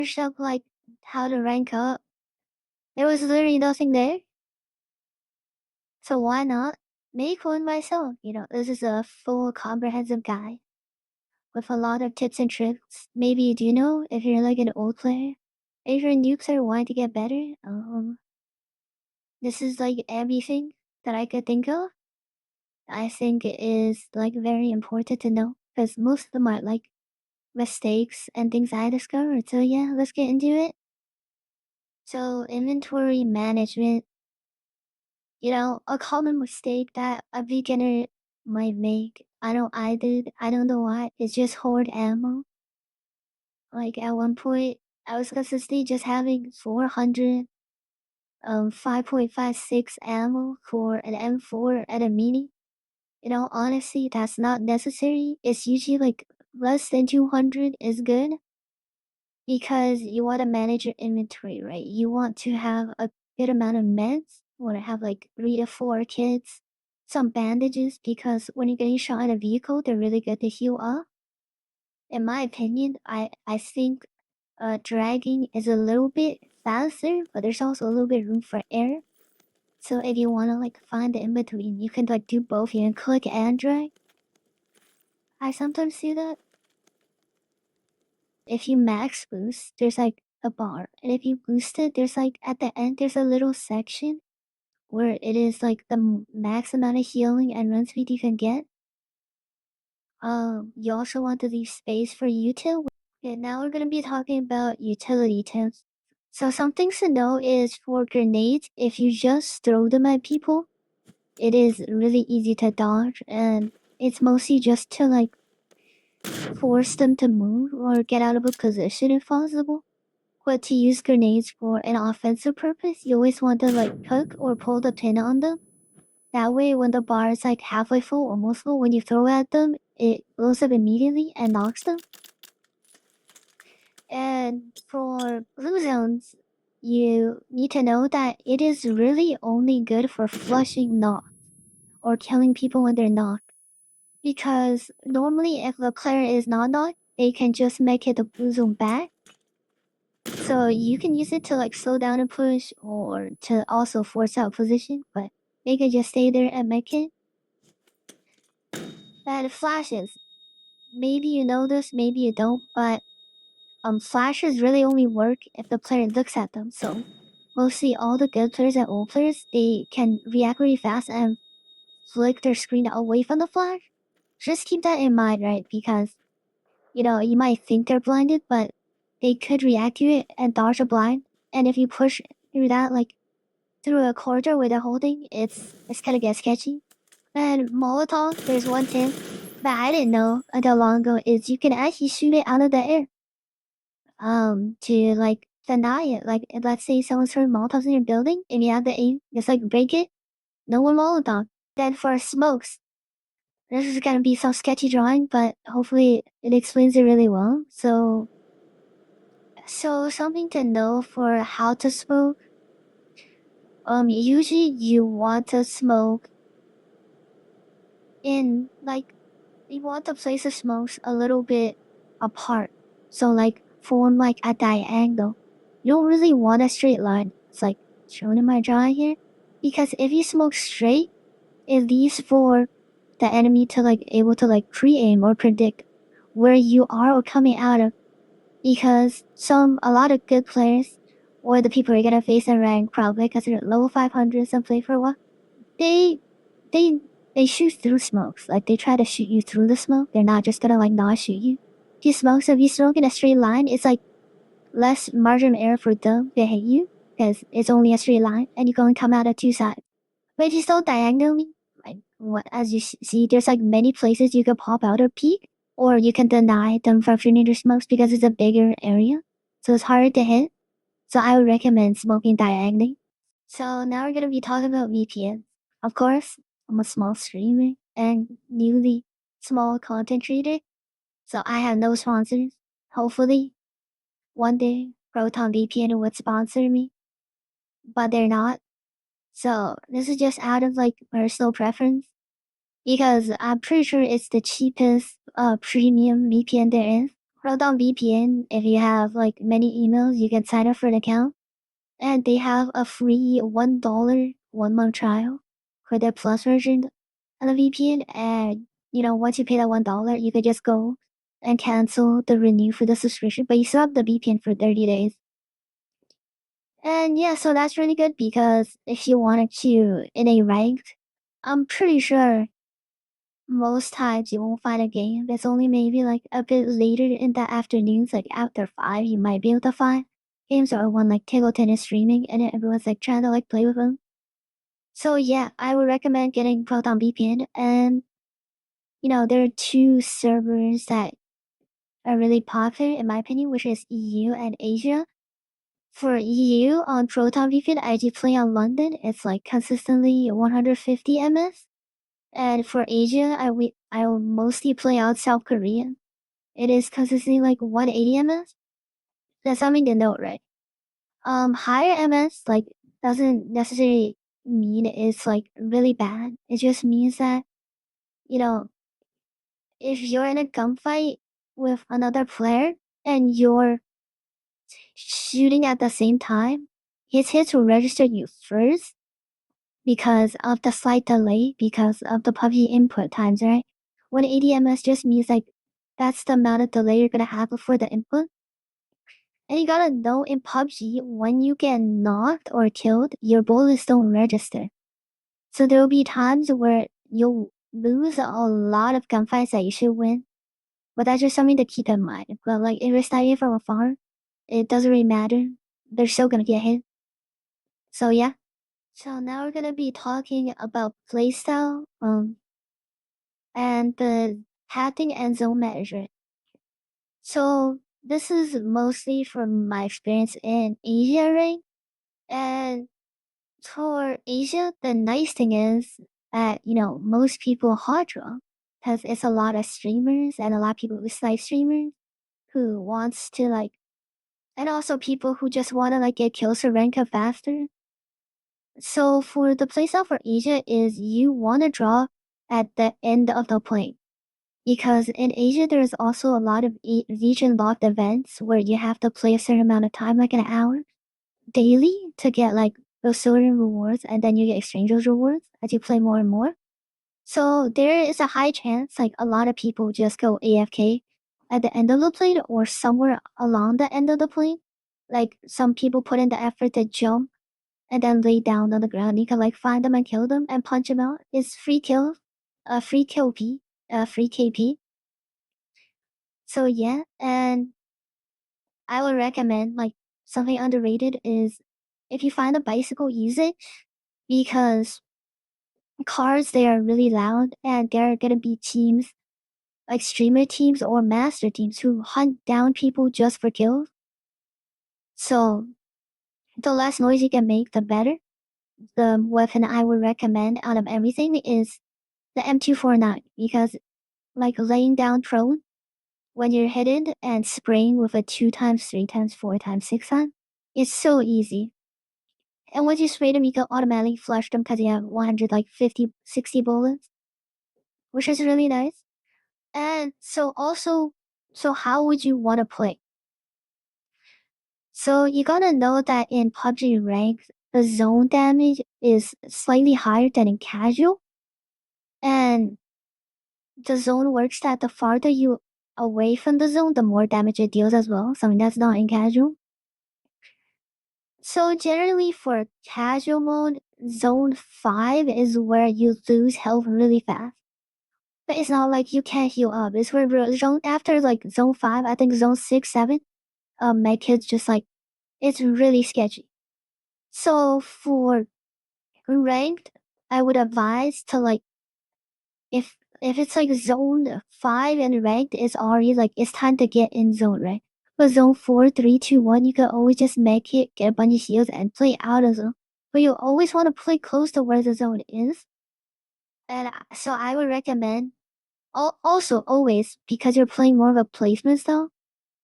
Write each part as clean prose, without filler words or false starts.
searched up like how to rank up. There was literally nothing there. So why not make one myself? This is a full comprehensive guide with a lot of tips and tricks. Maybe do you know if you're like an old player? If you're a new player wanting to get better, this is like everything that I could think of. I think it is like very important to know because most of them are like mistakes and things I discovered. So yeah, let's get into it. So inventory management, a common mistake that a beginner might make. I know I did. I don't know why. It's just hoard ammo. Like at one point, I was consistently just having 400 5.56 ammo for an M4 and a mini. Honestly, that's not necessary. It's usually like less than 200 is good because you want to manage your inventory, right? You want to have a good amount of meds. You want to have like 3 to 4 kits, some bandages because when you're getting shot in a vehicle, they're really good to heal up. In my opinion, I think dragging is a little bit faster, but there's also a little bit room for error. So if you want to like find the in between, you can like do both. You can click and drag. I sometimes do that. If you max boost, there's like a bar. And if you boost it, there's like at the end, there's a little section where it is like the max amount of healing and run speed you can get. You also want to leave space for util. Okay, now we're gonna be talking about utility tips. So some things to know is for grenades, if you just throw them at people, it is really easy to dodge and it's mostly just to like force them to move or get out of a position if possible. But to use grenades for an offensive purpose, you always want to like hook or pull the pin on them. That way, when the bar is like halfway full, almost full, when you throw at them, it blows up immediately and knocks them. And for blue zones, you need to know that it is really only good for flushing knocks or killing people when they're knocked. Because normally, if the player is not knocked, they can just make it a blue zone back. So you can use it to like slow down a push or to also force out position, but they can just stay there and make it. That flashes. Maybe you know this, maybe you don't, but flashes really only work if the player looks at them. So mostly all the good players and old players, they can react really fast and flick their screen away from the flash. Just keep that in mind, right? Because you might think they're blinded, but they could react to it and dodge a blind. And if you push through that, like through a corridor with a holding, it's kind of get sketchy. And Molotov, there's one tip that I didn't know until long ago is you can actually shoot it out of the air. To like deny it. Like let's say someone's throwing Molotovs in your building and you have the aim, just like break it. No one Molotov. Then for smokes, this is gonna be some sketchy drawing, but hopefully it explains it really well. So something to know for how to smoke. Usually you want to smoke in like you want to place the smokes a little bit apart. So like form like a diagonal. You don't really want a straight line. It's like shown in my drawing here. Because if you smoke straight, it leaves for the enemy to like able to like pre-aim or predict where you are or coming out of. Because a lot of good players or the people you're gonna face in rank probably because they're level 500s and play for a while, they they they shoot through smokes. Like they try to shoot you through the smoke. They're not just gonna like not shoot you. If you smoke in a straight line, it's like less margin of error for them to hit you because it's only a straight line and you can come out of two sides. But if you still diagonally, like what as you see, there's like many places you can pop out or peek, or you can deny them from shooting your smokes because it's a bigger area, so it's harder to hit. So I would recommend smoking diagonally. So now we're gonna be talking about VPN. Of course, I'm a small streamer and newly small content creator, so I have no sponsors. Hopefully, one day Proton VPN would sponsor me, but they're not. So this is just out of like personal preference because I'm pretty sure it's the cheapest premium VPN there is. Proton VPN, if you have like many emails, you can sign up for an account, and they have a free $1 1 month trial for their plus version of the VPN. And once you pay that $1, you could just go and cancel the renew for the subscription, but you still have the VPN for 30 days. And yeah, so that's really good because if you wanted to in a ranked, I'm pretty sure most times you won't find a game that's only maybe like a bit later in the afternoons, like after 5, you might be able to find games or one like Tigg is streaming and everyone's like trying to like play with them. So yeah, I would recommend getting Proton VPN. And there are two servers that are really popular in my opinion, which is EU and Asia. For EU on Proton VPN, I do play on London. It's like consistently 150 ms. And for Asia, I will mostly play out South Korea. It is consistently like 180 ms. That's something to note, right? Higher ms like doesn't necessarily mean it's like really bad. It just means that you know if you're in a gunfight with another player and you're shooting at the same time, his hits will register you first because of the slight delay because of the PUBG input times, right? 180 ms just means like that's the amount of delay you're gonna have before the input. And you gotta know in PUBG, when you get knocked or killed, your bullets don't register. So there will be times where you'll lose a lot of gunfights that you should win. But that's just something to keep in mind. But like if you're sniping from afar, it doesn't really matter. They're still gonna get hit. So yeah. So now we're gonna be talking about playstyle, and the pathing and zone management. So this is mostly from my experience in Asia, right? And for Asia, the nice thing is that, most people hard draw because it's a lot of streamers and a lot of people who snipe streamers who wants to like, and also people who just want to like get kills or rank up faster. So for the playstyle for Asia is you want to draw at the end of the plane. Because in Asia, there's also a lot of region locked events where you have to play a certain amount of time, like an hour daily, to get like those certain rewards, and then you get exchange those rewards as you play more and more. So there is a high chance, like a lot of people just go AFK at the end of the plane or somewhere along the end of the plane. Like some people put in the effort to jump and then lay down on the ground. You can like find them and kill them and punch them out. It's free kill, free KP, free KP. So yeah, and I would recommend like something underrated is if you find a bicycle, use it because cars they are really loud and there are gonna be teams like streamer teams or master teams who hunt down people just for kills. So the less noise you can make, the better. The weapon I would recommend out of everything is the M249 because like laying down prone when you're hidden and spraying with a 2 times, 3 times, 4 times, 6 times, it's so easy. And once you spray them, you can automatically flush them because you have 100, like 50, 60 bullets, which is really nice. And so also, so how would you want to play? So you gotta know that in PUBG rank, the zone damage is slightly higher than in casual. And the zone works that the farther you away from the zone, the more damage it deals as well. Something that's not in casual. So generally for casual mode, zone 5 is where you lose health really fast. But it's not like you can't heal up. It's where zone after like zone 5, I think zone 6, 7, my kids just like it's really sketchy. So for ranked, I would advise to like if it's like zone 5 and ranked, it's already like it's time to get in zone, right? But zone 4, 3, 2, 1, you can always just make it, get a bunch of shields, and play out of zone. But you always want to play close to where the zone is. And so I would recommend also always because you're playing more of a placement style,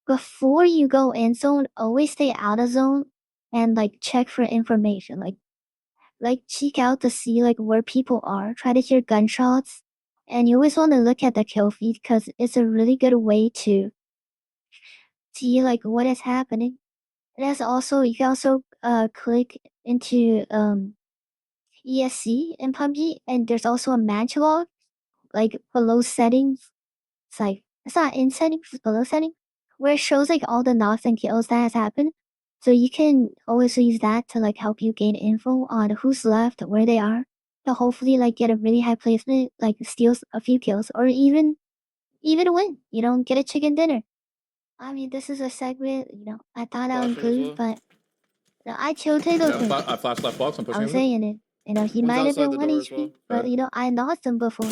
before you go in zone, always stay out of zone and like check for information. Like check out to see like where people are. Try to hear gunshots. And you always want to look at the kill feed because it's a really good way to see like what is happening. There's also you can also click into ESC in PUBG, and there's also a match log like below settings. It's not in settings, it's below settings, where it shows like all the knocks and kills that has happened. So you can always use that to like help you gain info on who's left, where they are, to hopefully like get a really high placement, like steals a few kills, or even win. You know, get a chicken dinner. I mean, this is a segment. You know, I thought I would include, but no, I killed Tigg. I flashed left box. I'm pushing. I'm saying it. You know, he might have been 1 HP, but you know, I knocked him before.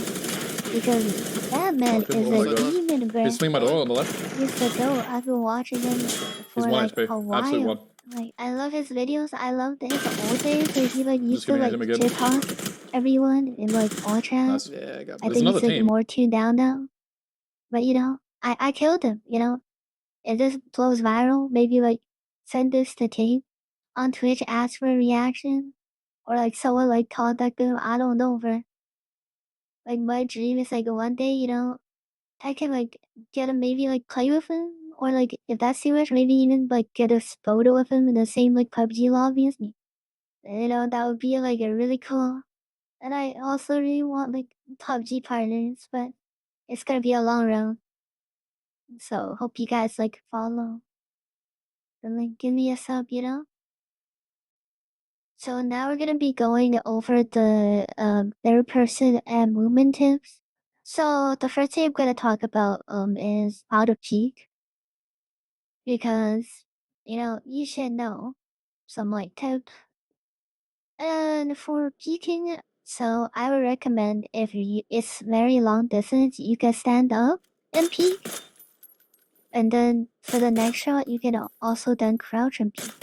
Because that man is a demon, bro. He's swinging my door on the left. He's the goat. I've been watching him for like a while. Like I love his videos. I love his old days where he like used to like chip toss everyone in like all chat. Yeah, I think he's like more tuned down now. But you know, I killed him. You know, if this blows viral, maybe like send this to Tigg on Twitch, ask for a reaction, or like someone like contact him. I don't know, bro. Like my dream is like one day, you know, I can like get him, maybe like play with him, or like if that's too much, maybe even like get a photo with him in the same like PUBG lobby as me. And, you know, that would be like a really cool. And I also really want like PUBG partners, but it's gonna be a long road. So hope you guys like follow. And like give me a sub, you know? So now we're gonna be going over the third person and movement tips. So the first thing I'm gonna talk about is how to peek, because you know you should know some like tips. And for peeking, so I would recommend if it's very long distance, you can stand up and peek, and then for the next shot, you can also then crouch and peek.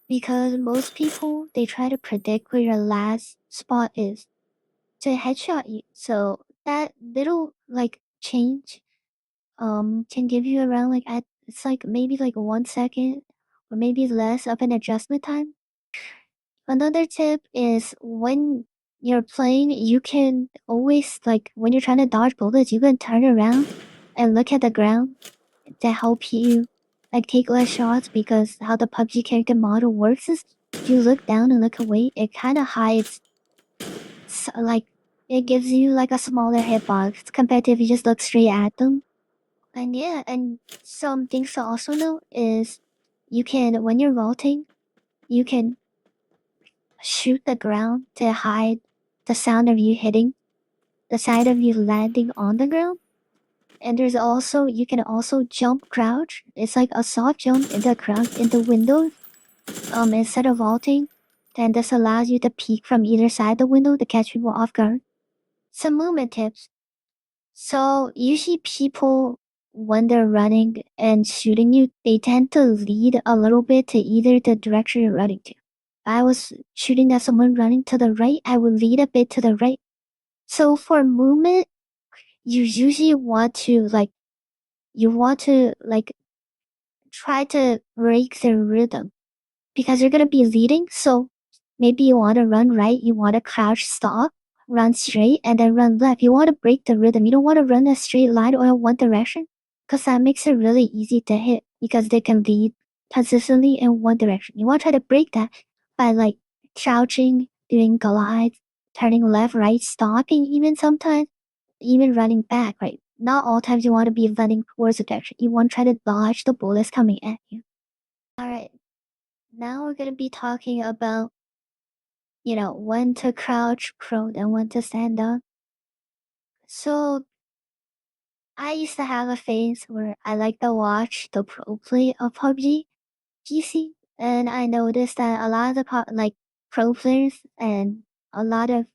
Because most people they try to predict where your last spot is to headshot you. So that little like change can give you around like it's like maybe like 1 second or maybe less of an adjustment time. Another tip is when you're playing, you can always like when you're trying to dodge bullets, you can turn around and look at the ground to help you like take less shots, because how the PUBG character model works is if you look down and look away, it kind of hides like it gives you like a smaller hitbox compared to if you just look straight at them. And yeah, and some things to also know is you can when you're vaulting, you can shoot the ground to hide the sound of you hitting, the sound of you landing on the ground. And there's also you can also jump crouch. It's like a soft jump in the crouch in the windows. Instead of vaulting. Then this allows you to peek from either side of the window to catch people off guard. Some movement tips. So usually people when they're running and shooting you, they tend to lead a little bit to either the direction you're running to. If I was shooting at someone running to the right, I would lead a bit to the right. So for movement, you usually want to try to break the rhythm, because you're gonna be leading. So maybe you want to run right, you want to crouch, stop, run straight, and then run left. You want to break the rhythm. You don't want to run a straight line or in one direction, because that makes it really easy to hit, because they can lead consistently in one direction. You want to try to break that by like crouching, doing glides, turning left, right, stopping, even sometimes, even running back, right? Not all times you want to be running towards the direction. You want to try to dodge the bullets coming at you. Alright, now we're going to be talking about, you know, when to crouch prone and when to stand up. So I used to have a phase where I like to watch the pro play of PUBG PC, and I noticed that a lot of the pro players and a lot of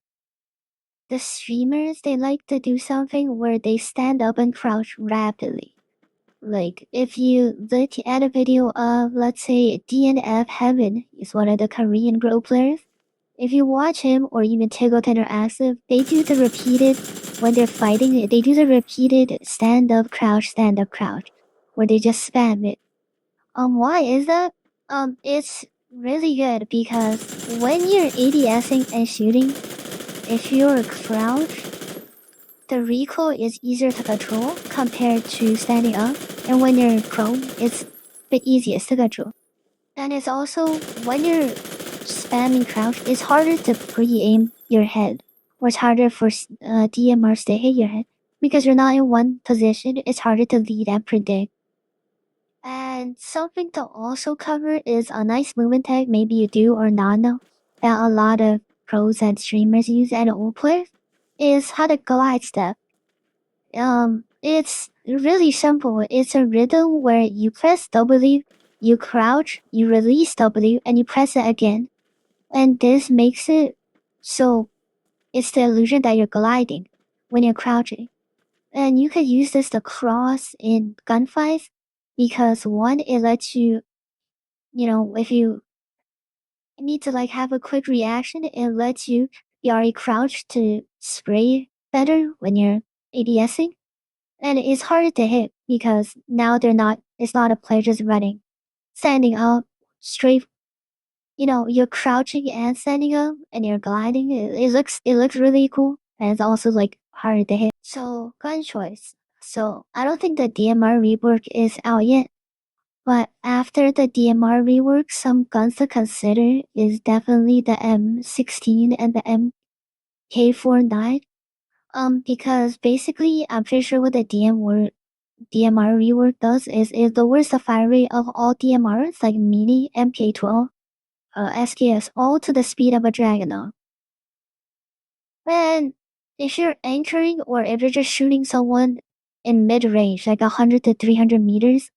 the streamers, they like to do something where they stand up and crouch rapidly. Like if you look at a video of, let's say, DNF Heaven is one of the Korean pro players. If you watch him or even Tigg Interactive, they do the repeated, when they're fighting, they do the repeated stand up, crouch, where they just spam it. Why is that? It's really good because when you're ADSing and shooting, if you're crouched, the recoil is easier to control compared to standing up. And when you're prone, it's bit easiest to control. And it's also when you're spamming crouch, it's harder to pre-aim your head, or it's harder for DMRs to hit your head because you're not in one position. It's harder to lead and predict. And something to also cover is a nice movement tag, maybe you do or not know, that a lot of pros and streamers use and old players, is how to glide step. It's really simple. It's a rhythm where you press W, you crouch, you release W, and you press it again. And this makes it so it's the illusion that you're gliding when you're crouching. And you could use this to cross in gunfights because one, it lets you, if you need to like have a quick reaction, it lets you be already crouched to spray better when you're ADSing. And it's harder to hit because now it's not a player just running, standing up straight. You're crouching and standing up and you're gliding. It looks really cool. And it's also like harder to hit. So gun choice. So I don't think the DMR rework is out yet. But after the DMR rework, some guns to consider is definitely the M16 and the MK49. Because basically, I'm pretty sure what the DMR rework does is it lowers the fire rate of all DMRs like Mini, MK12, SKS, all to the speed of a Dragunov. And if you're anchoring or if you're just shooting someone in mid-range, like 100 to 300 meters,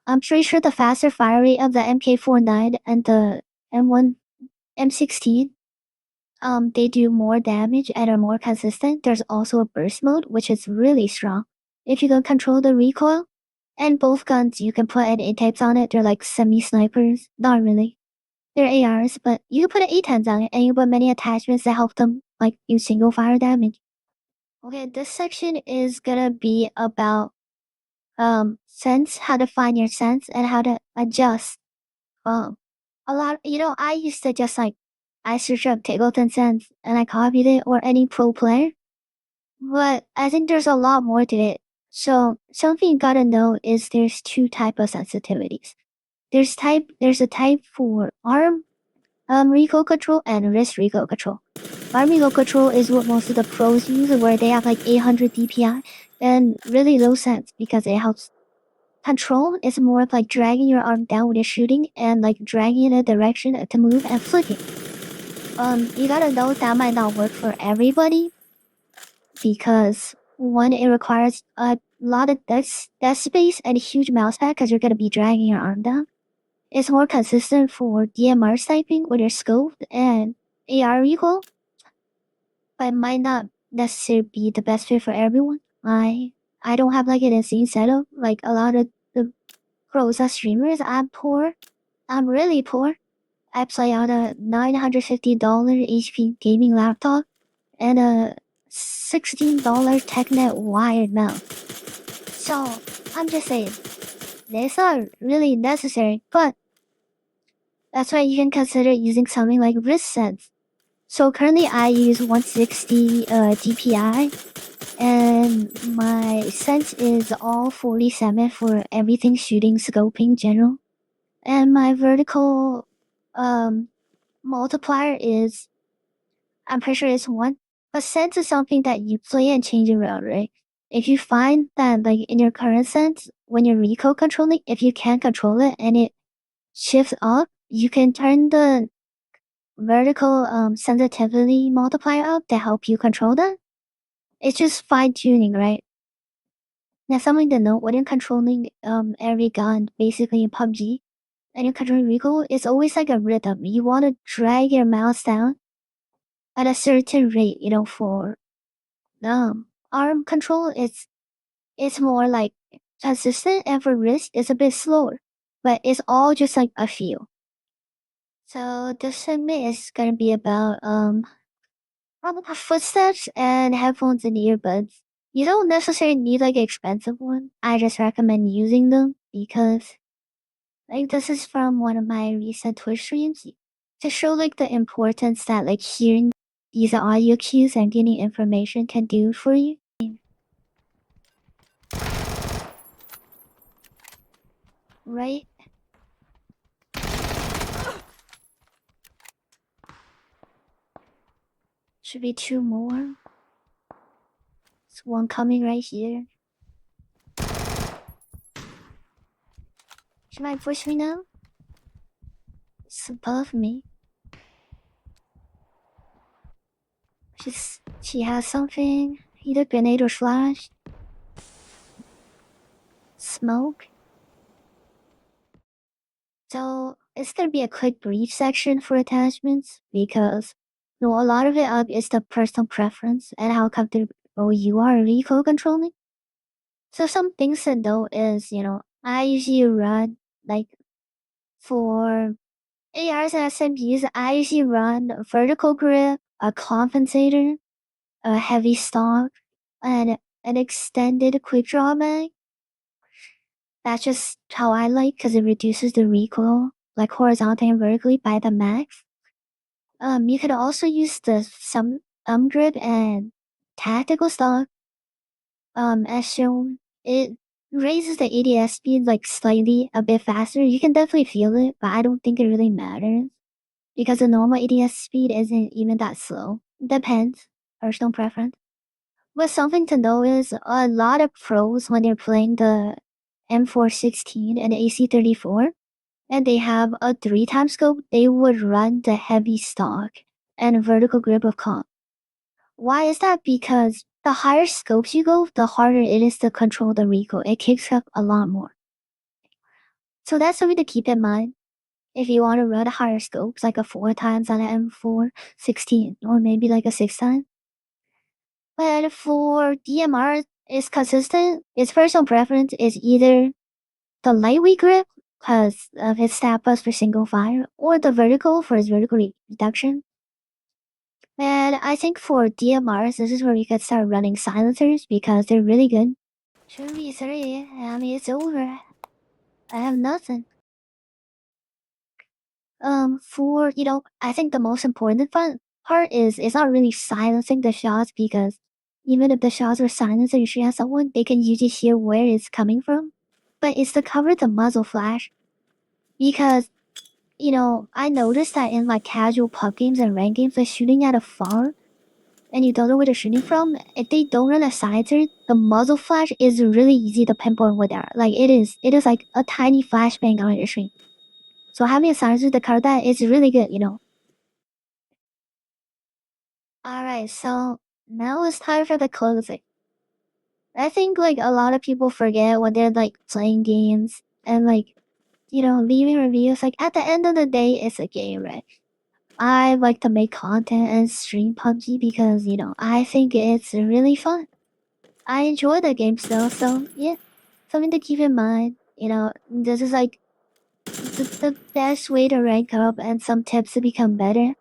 I'm pretty sure the faster fire rate of the MK49 and the M1, M16, they do more damage and are more consistent. There's also a burst mode, which is really strong. If you can control the recoil, and both guns, you can put any types on it. They're like semi-snipers. Not really. They're ARs, but you can put an A10s on it, and you put many attachments that help them, like, use single fire damage. Okay, this section is gonna be about, sense, how to find your sense, and how to adjust. I used to just, like, I searched up Tiggleton Sense, and I copied it, or any pro player. But I think there's a lot more to it. So something you gotta know is there's two type of sensitivities. There's a type for arm recoil control and wrist recoil control. Arm recoil control is what most of the pros use, where they have like 800 DPI and really low sense because it helps. Control is more of like dragging your arm down when you're shooting and like dragging in a direction to move and flicking. You gotta know that might not work for everybody because one, it requires a lot of desk space and a huge mouse pad because you're gonna be dragging your arm down. It's more consistent for DMR sniping when you're scoped and AR recoil, but it might not necessarily be the best fit for everyone. I don't have like an insane setup like a lot of the pros as streamers. I'm poor. I'm really poor. I play on a $950 HP gaming laptop and a $16 TechNet wired mouse. So I'm just saying, it's not really necessary, but that's why you can consider using something like wrist sense. So currently I use 160 DPI and my sense is all 47 for everything shooting, scoping, general. And my vertical multiplier is, I'm pretty sure it's 1. But sense is something that you play and change around, right? If you find that like in your current sense, when you're recoil controlling, if you can't control it and it shifts up, you can turn the vertical sensitivity multiplier up to help you control that. It's just fine tuning, right? Now something to note when you're controlling every gun, basically in PUBG, and you're controlling recoil, it's always like a rhythm. You want to drag your mouse down at a certain rate, for arm control. It's more like consistent, and for wrist, it's a bit slower, but it's all just like a feel. So this segment is gonna be about footsteps and headphones and earbuds. You don't necessarily need like an expensive one. I just recommend using them because like this is from one of my recent Twitch streams to show like the importance that like hearing these audio cues and getting information can do for you. right? Should be 2 more. There's one coming right here. She might push me now. It's above me. She has something. Either grenade or flash. Smoke. So it's gonna be a quick brief section for attachments because a lot of it is the personal preference and how comfortable you are recoil controlling. So some things to know is, I usually run like for ARs and SMGs, I usually run a vertical grip, a compensator, a heavy stock, and an extended quick draw mag. That's just how I like because it reduces the recoil, like horizontally and vertically by the max. You could also use the some thumb grip and tactical stock. As shown, it raises the ADS speed like slightly a bit faster. You can definitely feel it, but I don't think it really matters because the normal ADS speed isn't even that slow. Depends, personal preference. But something to know is a lot of pros when they're playing the M416 and the AC34, and they have a 3-time scope, they would run the heavy stock and vertical grip of comp. Why is that? Because the higher scopes you go, the harder it is to control the recoil. It kicks up a lot more. So that's something to keep in mind if you want to run higher scopes, like a 4 times on an M416, or maybe like a 6 times. But for DMR, it's consistent. Its personal preference is either the lightweight grip, because of its stat bus for single fire, or the vertical for its vertical reduction. And I think for DMRs, this is where you could start running silencers because they're really good. Should be 3. I mean, it's over. I have nothing. I think the most important part is it's not really silencing the shots because even if the shots are silenced and you shoot at someone, they can usually hear where it's coming from. But it's to cover the muzzle flash because I noticed that in like casual pub games and rank games, they're shooting at a far and you don't know where they're shooting from. If they don't run a silencer, the muzzle flash is really easy to pinpoint where they are. Like it is like a tiny flashbang on your screen. So having a silencer to cover that is really good. Alright, so now it's time for the closing. I think like a lot of people forget when they're like playing games and like leaving reviews. Like at the end of the day, it's a game, right? I like to make content and stream PUBG because I think it's really fun. I enjoy the game still, so yeah, something to keep in mind. This is like the best way to rank up and some tips to become better.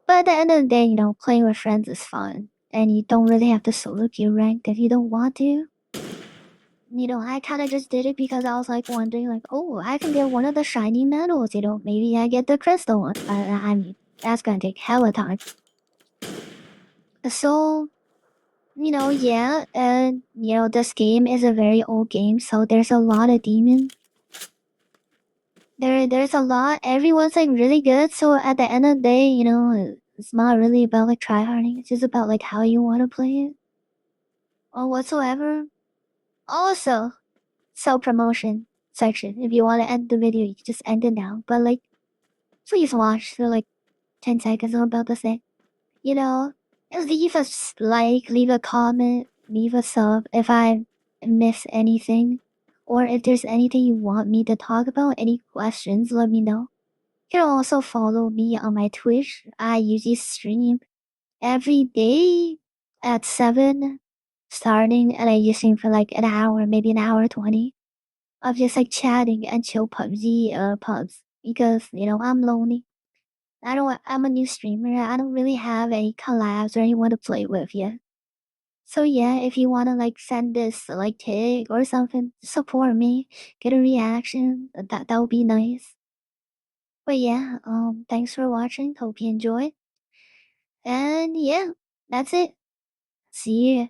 But at the end of the day, playing with friends is fun. And you don't really have to solo queue ranked if you don't want to. I kind of just did it because I was like wondering, like, oh, I can get one of the shiny medals, maybe I get the crystal one. I mean, that's gonna take hella time. So, yeah, and, this game is a very old game, so there's a lot of demons. There's a lot. Everyone's like really good. So at the end of the day, it's not really about like tryharding. It's just about like how you want to play it or whatsoever. Also, self promotion section. If you want to end the video, you can just end it now. But like, please watch for like 10 seconds. I'm about to say, just leave a like, leave a comment, leave a sub if I miss anything, or if there's anything you want me to talk about. Any questions, let me know. You can also follow me on my Twitch. I usually stream every day at 7 starting, and I usually stream for like an hour, maybe an hour 20 of just like chatting and chill PUBG pubs because I'm lonely. I'm a new streamer. I don't really have any collabs or anyone to play with yet. So yeah, if you wanna like send this like Tigg or something, support me, get a reaction. That would be nice. But yeah, thanks for watching. Hope you enjoyed. And yeah, that's it. See you.